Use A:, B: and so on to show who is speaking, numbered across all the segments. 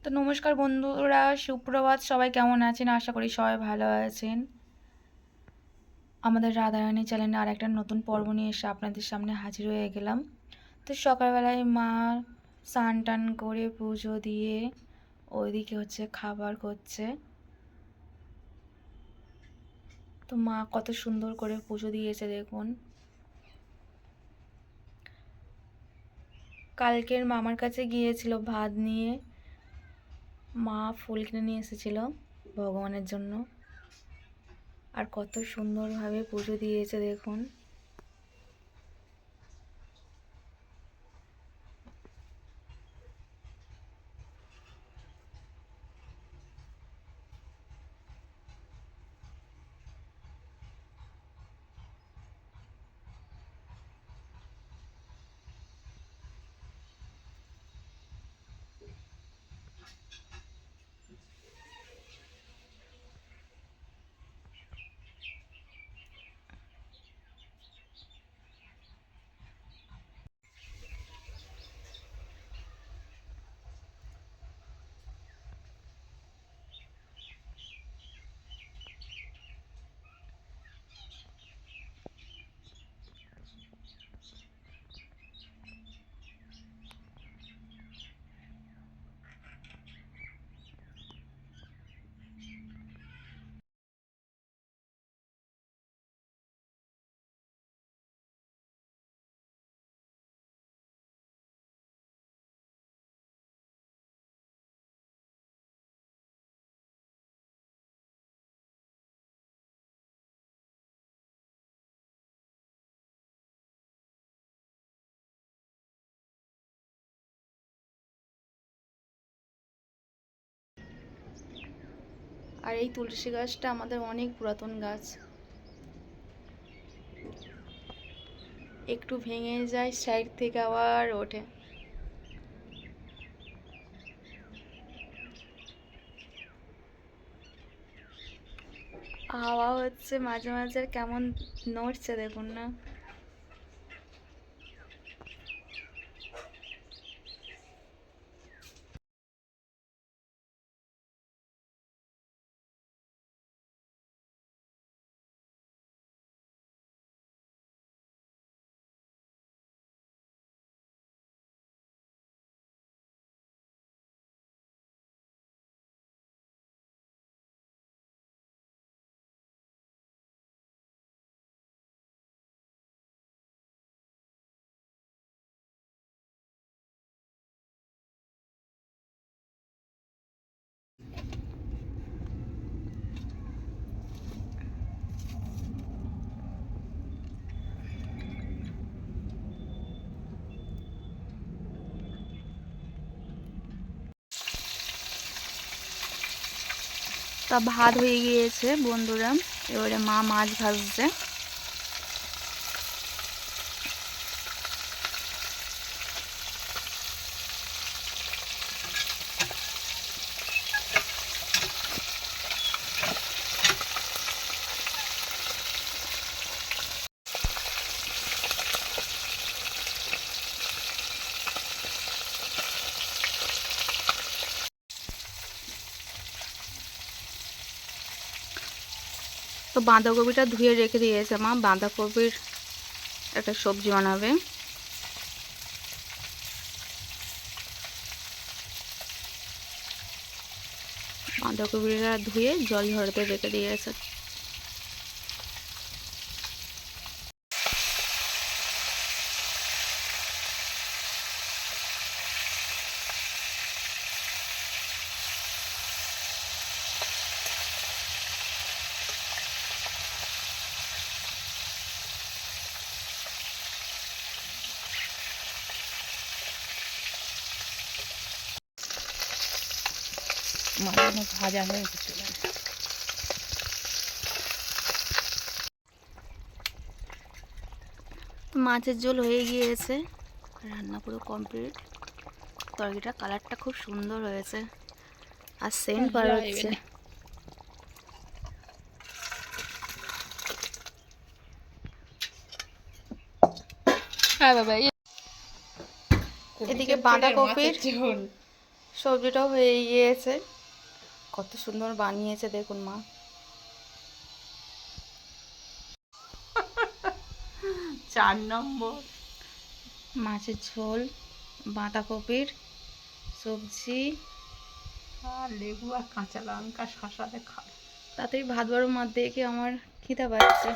A: তো নমস্কার বন্ধুরা, সুপ্রভাত। সবাই কেমন আছেন? আশা করি সবাই ভালো আছেন। আমাদের রাধারানী চ্যানেলে আর একটা নতুন পর্ব নিয়ে এসে আপনাদের সামনে হাজির হয়ে গেলাম। তো সকালবেলায় মা স্নান টান করে পুজো দিয়ে ওইদিকে হচ্ছে খাবার করছে। তো মা কত সুন্দর করে পুজো দিয়েছে দেখুন। কালকের মামার কাছে গিয়েছিল ভাত নিয়ে, মা ফুল কিনে নিয়ে এসেছিল ভগবানের জন্য। আর কত সুন্দরভাবে পুজো দিয়েছে দেখুন। আর এই তুলসী গাছটা আমাদের অনেক পুরাতন গাছ, একটু ভেঙে যায় সাইড থেকে আবার ওঠে। হাওয়া হচ্ছে মাঝে মাঝে, কেমন নড়ছে দেখুন না। তা ভাত হয়ে গিয়েছে বন্ধুরা, এবারে মা মাছ ভাজছে। তো বাঁধাকপিটা ধুয়ে রেখে দিয়েছে মা, বাঁধাকপির একটা সবজি বানাবে। বাঁধাকপিটা ধুয়ে জল ঝরাতে রেখে দিয়েছে।
B: মাঝখানে ভাজা হয়ে গেছে।
A: তো মাছের ঝোল হয়ে গিয়েছে, রান্না পুরো কমপ্লিট। তরকারিটা কালারটা খুব সুন্দর হয়েছে আর সেন্ট বার হচ্ছে।
B: হ্যাঁ বাবা,
A: এদিকে বাঁধাকপির সবজিটাও হয়ে গিয়েছে। কত সুন্দর বানিয়েছে দেখুন মা।
B: চার নম্বর
A: মাছের ঝোল, বাঁধাকপির সবজি,
B: আর লেবু আর কাঁচা লঙ্কা শশাতে খাবে।
A: তাতেই ভাত বাড়ুর মধ্যে কি আমার খিদে পাচ্ছে।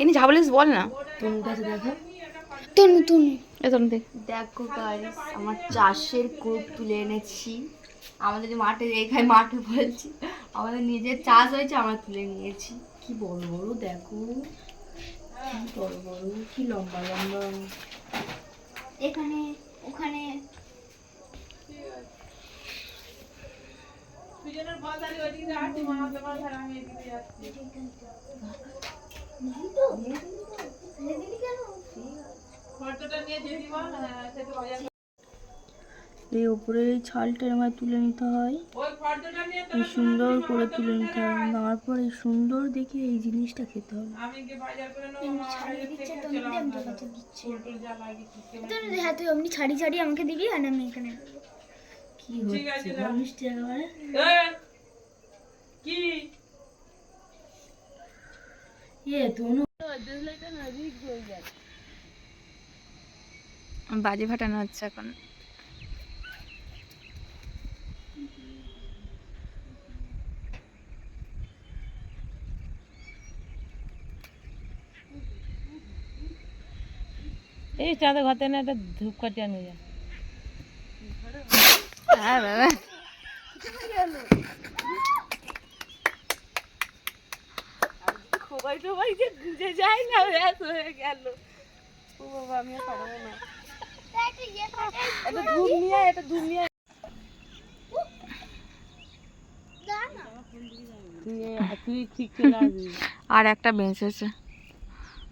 A: এনে ঝাবলিস বল না।
C: তনু গাছে দেখো,
A: তনু তনু এ তনু দেখ।
C: দেখো গাইস আমার চাষের কোপ তুলে এনেছি। আমাদের মাঠে, এখানে মাঠে বলছি, আমাদের নিজের চাষ হয়েছে, আমরা তুলে নিয়েছি। কি বড় বড় দেখো, কি বড় বড়, কি লম্বা লম্বা। এখানে ওখানে এই উপরে এই ছালটা আমার তুলে নিতে হয়, এই সুন্দর করে তুলে নিতে হয়, নেওয়ার পর এই সুন্দর দেখে এই জিনিসটা খেতে হবে।
D: হ্যাঁ তুই অমনি ছাড়ি ছাড়ি আমাকে দিবি আর আমি এখানে
C: কি হচ্ছে মিষ্টি একেবারে।
B: কি
C: তনু
A: বাজি ফাটানো হচ্ছে এখন।
B: এই চাঁদে ঘরতে না একটা ধূপকাঠি আনে যা।
A: হ্যাঁ বাবা
B: সবাই সবাই যে গুঁজে যায় না ব্যাস হয়ে গেল। ও বাবা আমি আর পারবো না। এটা ধূপ নিয়ে এটা ধূপ নিয়ে তুই ঠিক চলে আসবি।
A: আর একটা বেঁচেছে,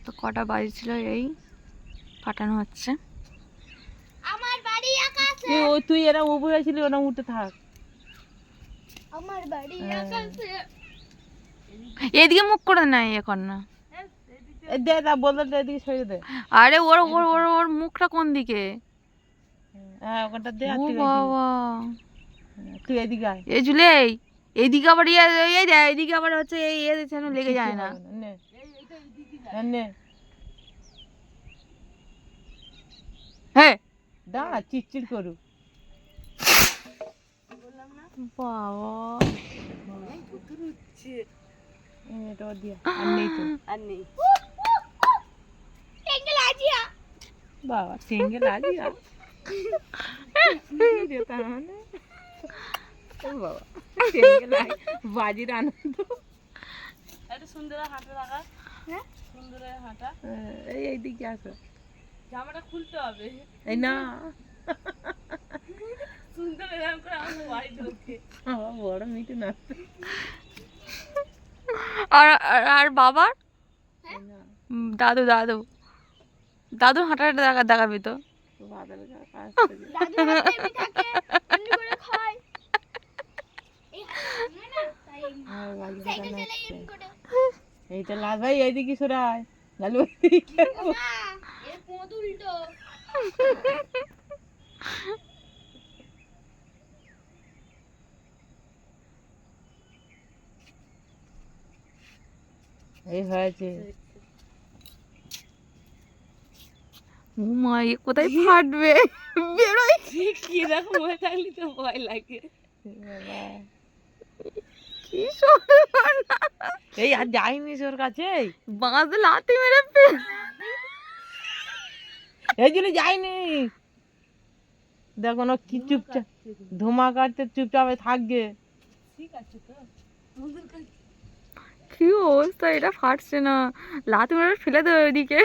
A: তো কটা বাজি ছিল এই ফাটানো হচ্ছে।
D: আমার বাড়ি আকাশে,
B: তুই এরা উপরে ছিলি ওরা উঠে থাক।
D: আমার বাড়ি আকাশে।
A: এদিকে মুখ করে নাই এখন না।
B: দে দা বদলটা এদিকে সরিয়ে দে।
A: আরে ওর ওর ওর ওর মুখটা কোন দিকে?
B: হ্যাঁ ওখানটা দে। আর
A: ও
B: তুই
A: বাবা,
B: তুই এদিকে আয়।
A: এই ঝুলে এইদিকে আবার এই দেখ, এইদিকে আবার হচ্ছে এই যেন লেগে যায় না।
B: নে নে
A: হ্যাঁ
B: দাঁড়া চিটচিট করু।
A: বাবা
B: এটা দিয়া আর নেই তো, আর নেই। বাবা টেঙ্গে লাগিয়া তার মানে বাবা টেঙ্গে লাগে বাজির আনন্দ। একটা সুন্দর হাঁটা লাগা, হ্যাঁ সুন্দর হাঁটা। এই দিকে আসো, জামাটা খুলতে হবে। এই না সুন্দর এরকম করে আমার বাড়ি ঢোকে। আমার বড় মিটে না।
A: আর আর- আর বাবার দাদু দাদু দাদুর হাঁটাটা দেখাবি তো।
B: বাদল কাজ
D: দাদু হাতে এমনি থাকে, এমনি করে খায়। এই হাতে না, তাই এমনি। সাইকেল চালাই এমনি করে।
B: এইটা লাল ভাই এইদিকে সরাই, লালু এইদিকে।
D: মা, এর কোদ উল্টো।
B: এই হয়েছে।
A: মা এ কোথায় ফাটবে, বেরোয়।
B: কিরকম হয়ে থাকলে তো ভয় লাগে।
A: কি সর্বনাশ।
B: এই আর যাইনি ওর কাছে,
A: বাঁধ লাথি মেরে
B: এই জন্য যাইনি। দেখো না কি চুপচাপ ধোঁয়া কাটতে চুপচাপ থাকবে। ঠিক আছে তো,
A: কি অবস্থা, এটা ফাটছে না, লাথি মেরে ফেলে দেবে ওইদিকে।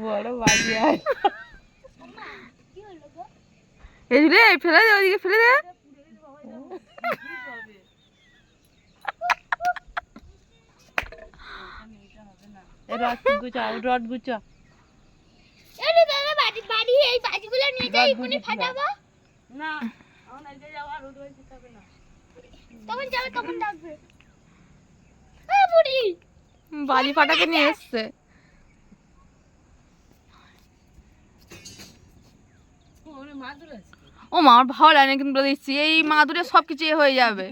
B: বড় বাজি আর
A: এই রে ফেলে দে ওইদিকে, ফেলে দে।
B: Rod গুছা, rod গুছা।
D: আরে দাদা বাড়ি এই বাজিগুলো নিয়ে যাই, এক্ষুনি ফাটাবো।
B: না এখন আজকে যাওয়া রোদ হয়ে যেতে না।
D: তখন যাবে, তখন ডাকবে। হ্যাঁ বুড়ি।
A: বাজি ফাটাকে নিয়ে এসছে।
B: ওরে মাদুর আছে।
A: ও মা আমার ভালো লাগে না, কিন্তু বলে দিচ্ছি এই মাদুরে সব কিছু এ হয়ে যাবে,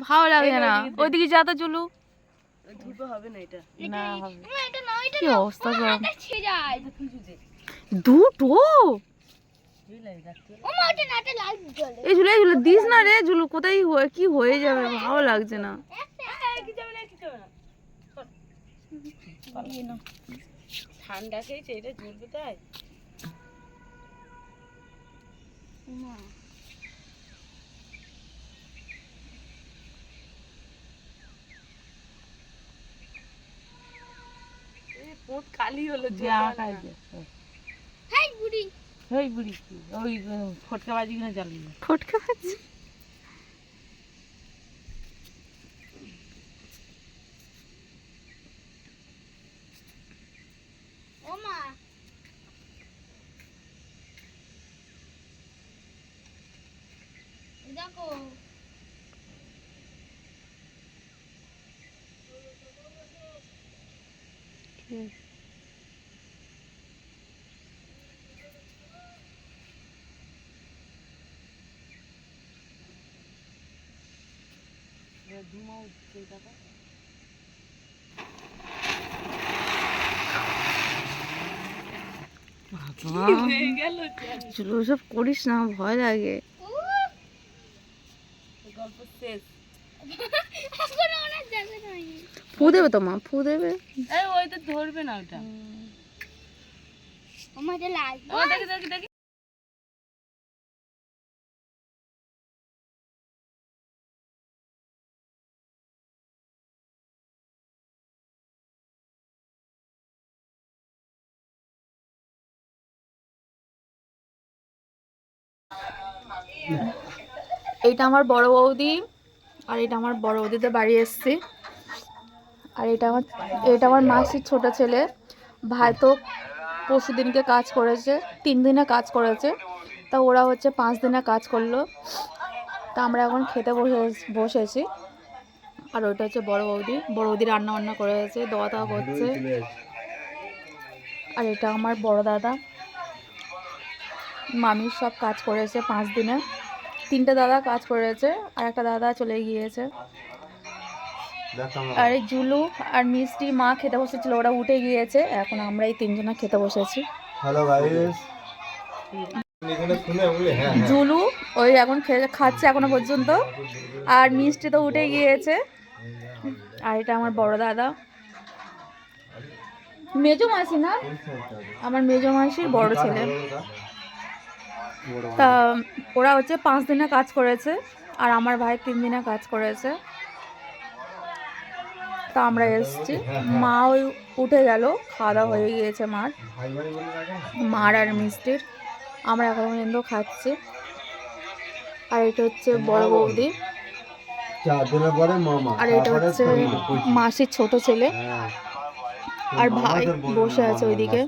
A: ভালো লাগে না। ওইদিকে যা তো চুলু।
B: ধুপে হবে না এটা। না হবে।
D: না এটা না, এটা
A: কি
D: না।
A: অবস্থা গো।
D: এটা ছিঁড়ে যায়।
A: দুটো
D: ও মা ওটা না, এটা লাল জ্বলে।
A: এই ঝুলে দিস না রে, ঝুলু কোথায় কি হয়ে যাবে, ভালো লাগছে না।
B: ঠান্ডা খেয়েছে, এটা জ্বলবে তাই। পোত কালি হলো
D: হাই বুড়ি।
B: ওই বুড়ি কি ওই ফটকা বাজি কিনা জ্বালিয়ে
A: ফটকা আছে।
D: ও মা দেখো।
A: ঝুলু সব করিস না, ভয় লাগে।
B: গল্প শেষ।
D: এখনো ওনার জায়গা নাই।
A: ফু দেবে তো মা, ফু দেবে।
B: এই ওই তো ধরবে না ওটা।
D: ও মা এটা লাল।
B: ও দেখি দেখি দেখি।
A: এইটা আমার বড় বৌদি, আর এটা আমার বড় বৌদিতে বাড়ি এসছি। আর এটা আমার মাসির ছোট ছেলে। ভাই তো পরশু দিনকে কাজ করেছে, 3 দিনে কাজ করেছে, তা ওরা হচ্ছে 5 দিনে কাজ করলো। তা আমরা এখন খেতে বসেছি। আর ওইটা হচ্ছে বড় বৌদি, বড় বৌদি রান্না বান্না করেছে, দাওয়া দাওয়া করছে। আর এটা আমার বড় দাদা, মামির সব কাজ করেছে 5 দিনে। 3টে দাদা কাজ করেছে, আর একটা দাদা চলে গিয়েছে। আর এই জুলু আর মিষ্টি মা খেতে বসেছিল, ওরা উঠে গিয়েছে, এখন আমরা এই 3 জনা খেতে বসেছি।
E: হ্যালো গাইস,
A: জুলু ওই এখন খাচ্ছে এখনো পর্যন্ত। আর মিষ্টি তো উঠে গিয়েছে। আর এটা আমার বড় দাদা, মেজো মাসি না, আমার মেজো মাসির বড় ছেলে। তা ওরা হচ্ছে 5 দিনে কাজ করেছে, আর আমার ভাই 3 দিনে কাজ করেছে। তা আমরা এসছি, মা ওই উঠে গেল, খাওয়া দাওয়া হয়ে গিয়েছে মার আর মিষ্টির। আমরা এখন পর্যন্ত খাচ্ছি। আর এটা হচ্ছে বড় বৌদি, আর এটা হচ্ছে মাসির ছোট ছেলে, আর ভাই বসে আছে ওইদিকে।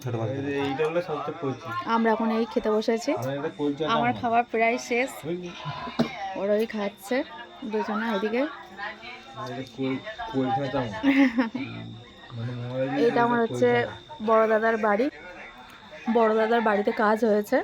A: আমরা এখন এই খেতে বসেছি, আমার খাবার প্রায় শেষ, ওরাই খাচ্ছে দুজনে ওইদিকে। এইটা আমার হচ্ছে বড় দাদার বাড়ি, বড় দাদার বাড়িতে কাজ হয়েছে।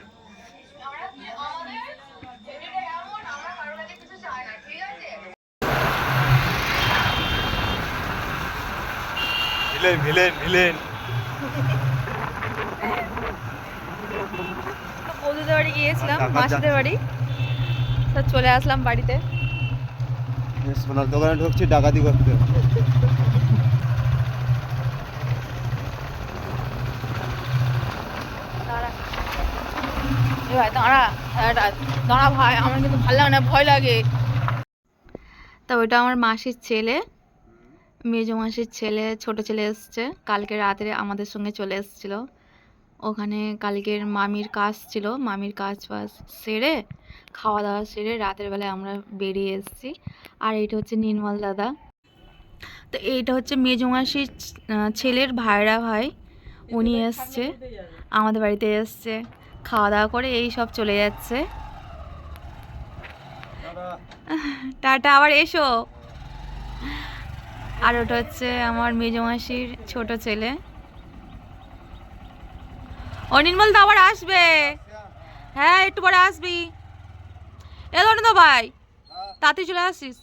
A: বৌদিদের বাড়ি গিয়েছিলাম, মাসিদের বাড়ি, তা চলে আসলাম বাড়িতে।
E: সোনার দোকানে ঢুকছি ডাকাতি করতে।
A: দাঁড়া দাঁড়া ভাই, আমার কিন্তু ভালো লাগে না, ভয় লাগে। তা ওইটা আমার মাসির ছেলে, মেজো মাসির ছেলে, ছোট ছেলে এসছে কালকে রাতে আমাদের সঙ্গে চলে এসেছিল। ওখানে কালকের মামির কাজ ছিল, মামির কাজ বাজ সেরে খাওয়া দাওয়া সেরে রাতের বেলায় আমরা বেরিয়ে এসেছি। আর এইটা হচ্ছে নির্মল দাদা। তো এইটা হচ্ছে মেজো মাসির ছেলের ভাইরা ভাই, উনি এসছে আমাদের বাড়িতে, এসছে খাওয়া দাওয়া করে এই সব চলে যাচ্ছে। টাটা, আবার এসো। আর ওটা হচ্ছে আমার মেজো মাসির ছোট ছেলে। ও নির্মল দা আবার আসবে, হ্যাঁ একটু পরে আসবি। এ ধরুন তো ভাই, তাড়াতাড়ি চলে আসিস,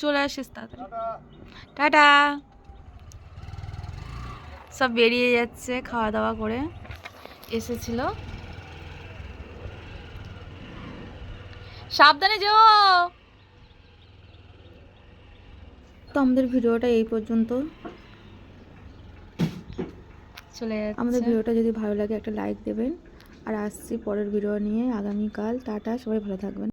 A: চলে আসিস তাড়াতাড়ি। টাটা। সব বেরিয়ে যাচ্ছে খাওয়া দাওয়া করে এসেছিল। সাবধানে যেও। তো আমাদের ভিডিওটা এই পর্যন্ত চলে যাচ্ছে। আমাদের ভিডিওটা যদি ভালো লাগে একটা লাইক দেবেন। আর আসছি পরের ভিডিও নিয়ে আগামীকাল। টাটা, সবাই ভালো থাকবেন।